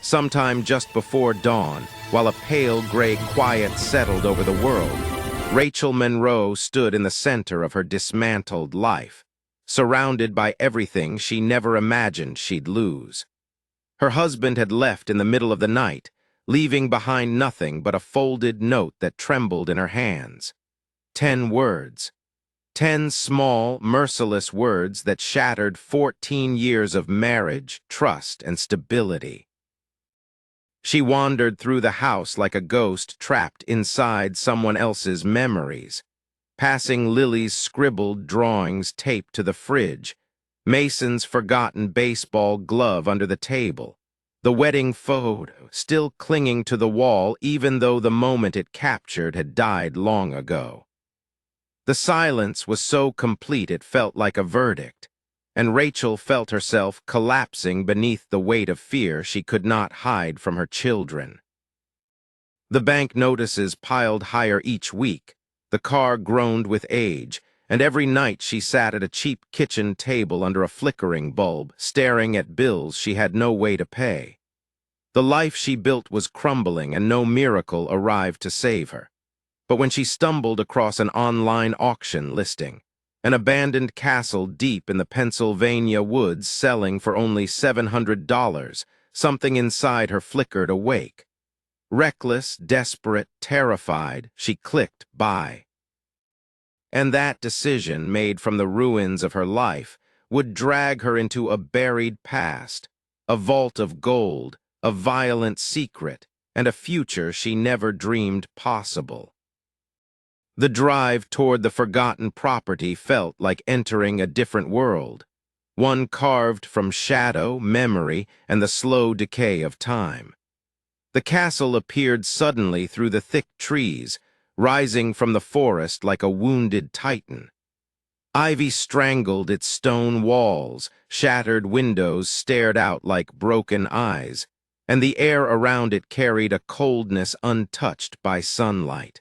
Sometime just before dawn, while a pale gray quiet settled over the world, Rachel Monroe stood in the center of her dismantled life, surrounded by everything she never imagined she'd lose. Her husband had left in the middle of the night, leaving behind nothing but a folded note that trembled in her hands. 10 words. 10 small, merciless words that shattered 14 years of marriage, trust, and stability. She wandered through the house like a ghost trapped inside someone else's memories, passing Lily's scribbled drawings taped to the fridge, Mason's forgotten baseball glove under the table, the wedding photo still clinging to the wall even though the moment it captured had died long ago. The silence was so complete it felt like a verdict, and Rachel felt herself collapsing beneath the weight of fear she could not hide from her children. The bank notices piled higher each week, the car groaned with age, and every night she sat at a cheap kitchen table under a flickering bulb, staring at bills she had no way to pay. The life she built was crumbling and no miracle arrived to save her. But when she stumbled across an online auction listing, an abandoned castle deep in the Pennsylvania woods selling for only $700, something inside her flickered awake. Reckless, desperate, terrified, she clicked buy. And that decision, made from the ruins of her life, would drag her into a buried past, a vault of gold, a violent secret, and a future she never dreamed possible. The drive toward the forgotten property felt like entering a different world, one carved from shadow, memory, and the slow decay of time. The castle appeared suddenly through the thick trees, rising from the forest like a wounded titan. Ivy strangled its stone walls, shattered windows stared out like broken eyes, and the air around it carried a coldness untouched by sunlight.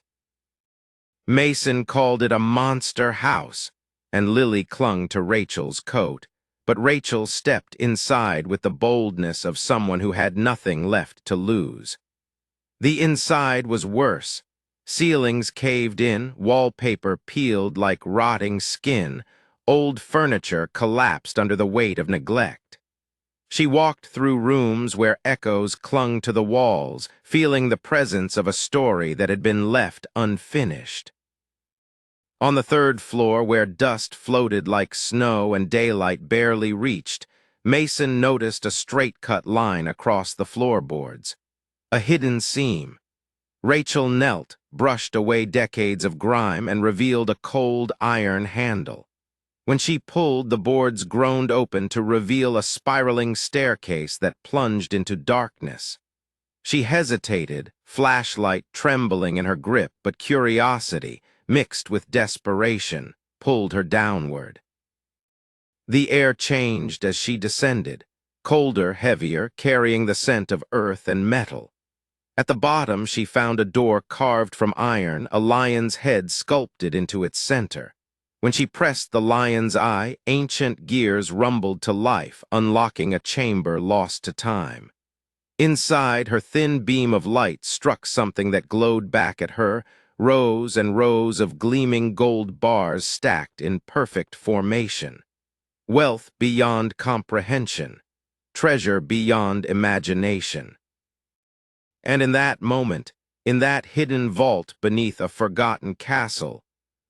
Mason called it a monster house, and Lily clung to Rachel's coat, but Rachel stepped inside with the boldness of someone who had nothing left to lose. The inside was worse. Ceilings caved in, wallpaper peeled like rotting skin, old furniture collapsed under the weight of neglect. She walked through rooms where echoes clung to the walls, feeling the presence of a story that had been left unfinished. On the 3rd floor, where dust floated like snow and daylight barely reached, Mason noticed a straight-cut line across the floorboards, a hidden seam. Rachel knelt, brushed away decades of grime, and revealed a cold iron handle. When she pulled, the boards groaned open to reveal a spiraling staircase that plunged into darkness. She hesitated, flashlight trembling in her grip, but curiosity, mixed with desperation, pulled her downward. The air changed as she descended, colder, heavier, carrying the scent of earth and metal. At the bottom, she found a door carved from iron, a lion's head sculpted into its center. When she pressed the lion's eye, ancient gears rumbled to life, unlocking a chamber lost to time. Inside, her thin beam of light struck something that glowed back at her, rows and rows of gleaming gold bars stacked in perfect formation. Wealth beyond comprehension, treasure beyond imagination. And in that moment, in that hidden vault beneath a forgotten castle,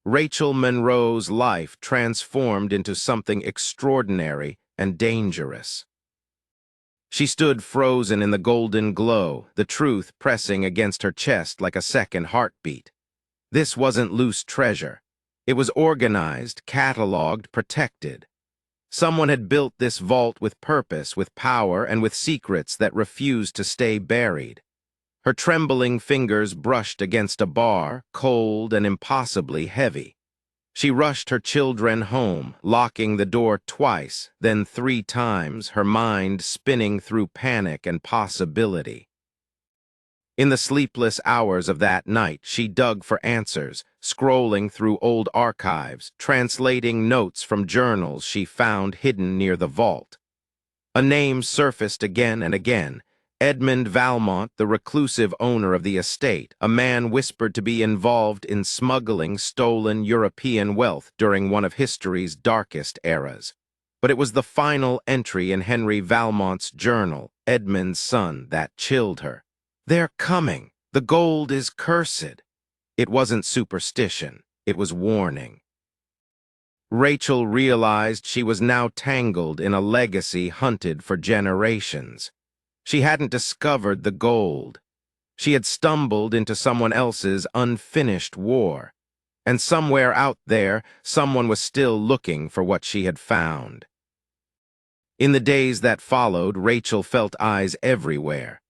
Rachel Monroe's life transformed into something extraordinary and dangerous. She stood frozen in the golden glow, the truth pressing against her chest like a second heartbeat. This wasn't loose treasure. It was organized, cataloged, protected. Someone had built this vault with purpose, with power, and with secrets that refused to stay buried. Her trembling fingers brushed against a bar, cold and impossibly heavy. She rushed her children home, locking the door twice, then 3 times, her mind spinning through panic and possibility. In the sleepless hours of that night, she dug for answers, scrolling through old archives, translating notes from journals she found hidden near the vault. A name surfaced again and again, Edmund Valmont, the reclusive owner of the estate, a man whispered to be involved in smuggling stolen European wealth during one of history's darkest eras. But it was the final entry in Henry Valmont's journal, Edmund's son, that chilled her. "They're coming. The gold is cursed." It wasn't superstition. It was warning. Rachel realized she was now tangled in a legacy hunted for generations. She hadn't discovered the gold. She had stumbled into someone else's unfinished war. And somewhere out there, someone was still looking for what she had found. In the days that followed, Rachel felt eyes everywhere.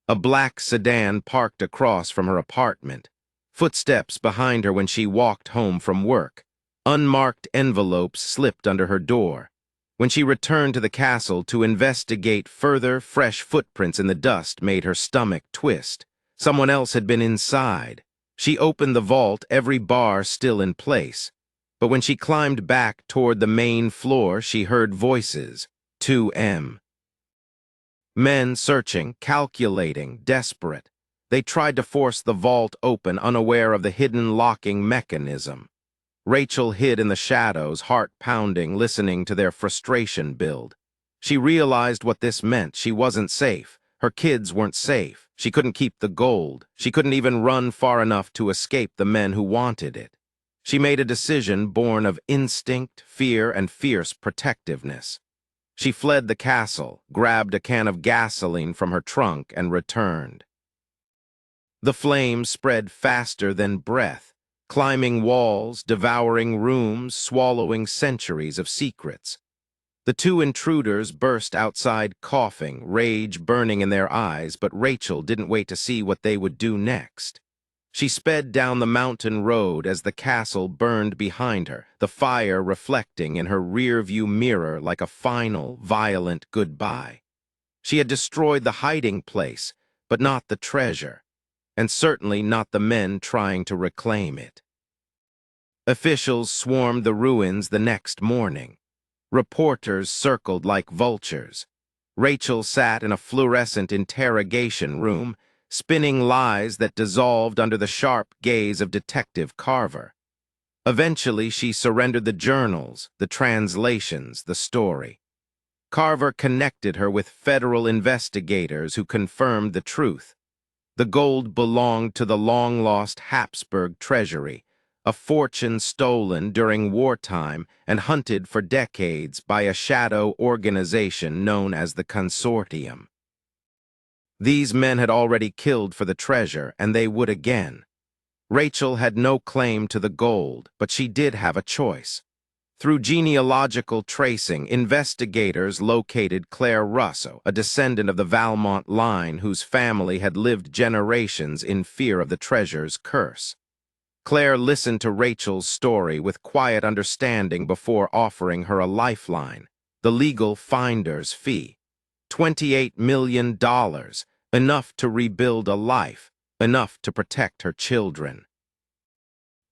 A black sedan parked across from her apartment. Footsteps behind her when she walked home from work. Unmarked envelopes slipped under her door. When she returned to the castle to investigate further, fresh footprints in the dust made her stomach twist. Someone else had been inside. She opened the vault, every bar still in place. But when she climbed back toward the main floor, she heard voices. 2M. Men searching, calculating, desperate. They tried to force the vault open, unaware of the hidden locking mechanism. Rachel hid in the shadows, heart pounding, listening to their frustration build. She realized what this meant. She wasn't safe. Her kids weren't safe. She couldn't keep the gold. She couldn't even run far enough to escape the men who wanted it. She made a decision born of instinct, fear, and fierce protectiveness. She fled the castle, grabbed a can of gasoline from her trunk, and returned. The flames spread faster than breath, climbing walls, devouring rooms, swallowing centuries of secrets. The two intruders burst outside coughing, rage burning in their eyes, but Rachel didn't wait to see what they would do next. She sped down the mountain road as the castle burned behind her, the fire reflecting in her rear-view mirror like a final, violent goodbye. She had destroyed the hiding place, but not the treasure, and certainly not the men trying to reclaim it. Officials swarmed the ruins the next morning. Reporters circled like vultures. Rachel sat in a fluorescent interrogation room, spinning lies that dissolved under the sharp gaze of Detective Carver. Eventually, she surrendered the journals, the translations, the story. Carver connected her with federal investigators who confirmed the truth. The gold belonged to the long-lost Habsburg treasury, a fortune stolen during wartime and hunted for decades by a shadow organization known as the Consortium. These men had already killed for the treasure, and they would again. Rachel had no claim to the gold, but she did have a choice. Through genealogical tracing, investigators located Claire Russo, a descendant of the Valmont line whose family had lived generations in fear of the treasure's curse. Claire listened to Rachel's story with quiet understanding before offering her a lifeline, the legal finder's fee. $28 million, enough to rebuild a life, enough to protect her children.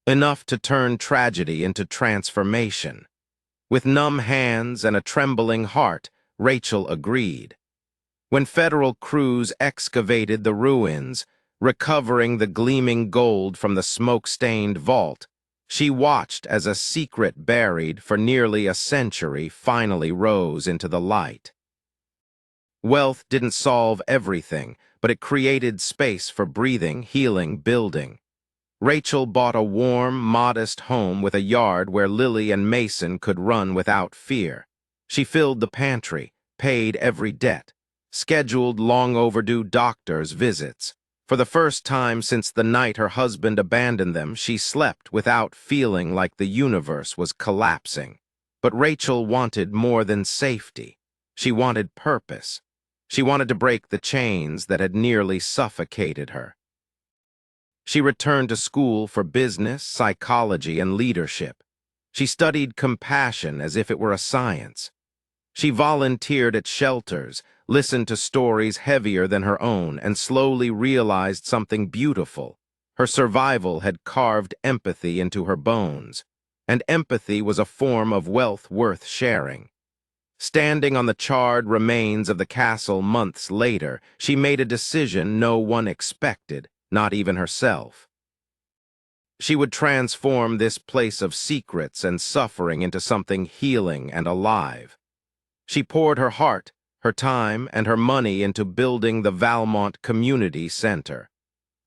Enough to turn tragedy into transformation. With numb hands and a trembling heart, Rachel agreed. When federal crews excavated the ruins, recovering the gleaming gold from the smoke-stained vault, she watched as a secret buried for nearly a century finally rose into the light. Wealth didn't solve everything, but it created space for breathing, healing, building. Rachel bought a warm, modest home with a yard where Lily and Mason could run without fear. She filled the pantry, paid every debt, scheduled long-overdue doctor's visits. For the first time since the night her husband abandoned them, she slept without feeling like the universe was collapsing. But Rachel wanted more than safety. She wanted purpose. She wanted to break the chains that had nearly suffocated her. She returned to school for business, psychology, and leadership. She studied compassion as if it were a science. She volunteered at shelters, listened to stories heavier than her own, and slowly realized something beautiful. Her survival had carved empathy into her bones, and empathy was a form of wealth worth sharing. Standing on the charred remains of the castle months later, she made a decision no one expected, not even herself. She would transform this place of secrets and suffering into something healing and alive. She poured her heart, her time, and her money into building the Valmont Community Center,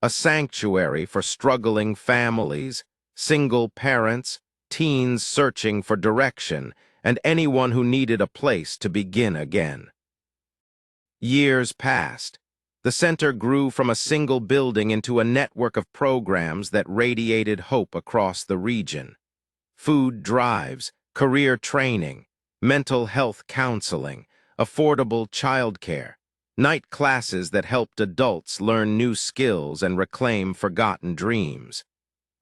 a sanctuary for struggling families, single parents, teens searching for direction, and anyone who needed a place to begin again. Years passed. The center grew from a single building into a network of programs that radiated hope across the region. Food drives, career training, mental health counseling, affordable childcare, night classes that helped adults learn new skills and reclaim forgotten dreams.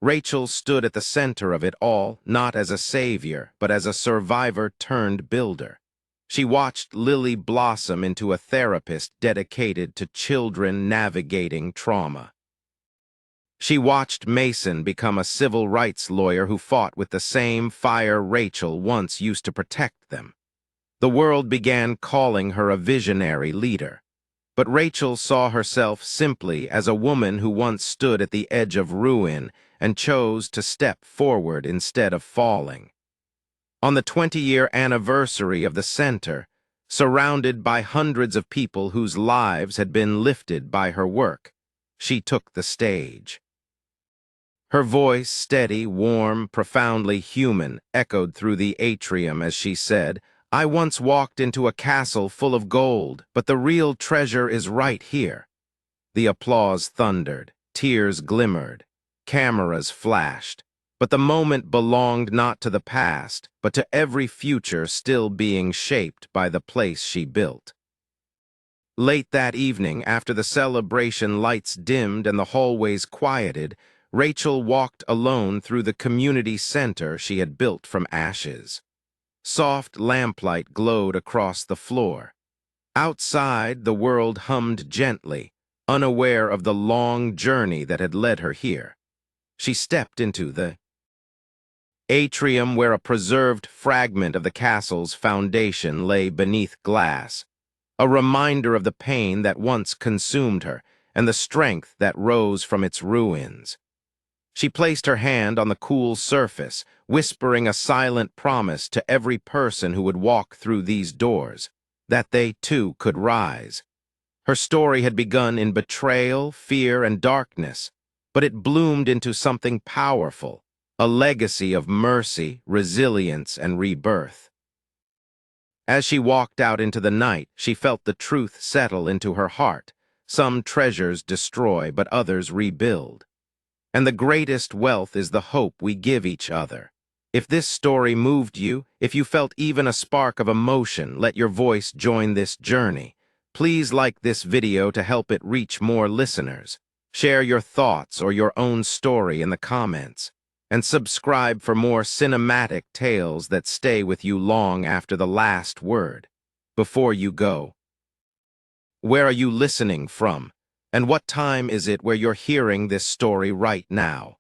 Rachel stood at the center of it all, not as a savior, but as a survivor-turned-builder. She watched Lily blossom into a therapist dedicated to children navigating trauma. She watched Mason become a civil rights lawyer who fought with the same fire Rachel once used to protect them. The world began calling her a visionary leader. But Rachel saw herself simply as a woman who once stood at the edge of ruin and chose to step forward instead of falling. On the 20-year anniversary of the center, surrounded by hundreds of people whose lives had been lifted by her work, she took the stage. Her voice, steady, warm, profoundly human, echoed through the atrium as she said, "I once walked into a castle full of gold, but the real treasure is right here." The applause thundered, tears glimmered, cameras flashed, but the moment belonged not to the past, but to every future still being shaped by the place she built. Late that evening, after the celebration lights dimmed and the hallways quieted, Rachel walked alone through the community center she had built from ashes. Soft lamplight glowed across the floor. Outside, the world hummed gently, unaware of the long journey that had led her here. She stepped into the atrium where a preserved fragment of the castle's foundation lay beneath glass, a reminder of the pain that once consumed her and the strength that rose from its ruins. She placed her hand on the cool surface, whispering a silent promise to every person who would walk through these doors, that they too could rise. Her story had begun in betrayal, fear, and darkness, but it bloomed into something powerful, a legacy of mercy, resilience, and rebirth. As she walked out into the night, she felt the truth settle into her heart. Some treasures destroy, but others rebuild. And the greatest wealth is the hope we give each other. If this story moved you, if you felt even a spark of emotion, let your voice join this journey. Please like this video to help it reach more listeners. Share your thoughts or your own story in the comments. And subscribe for more cinematic tales that stay with you long after the last word. Before you go, where are you listening from? And what time is it where you're hearing this story right now?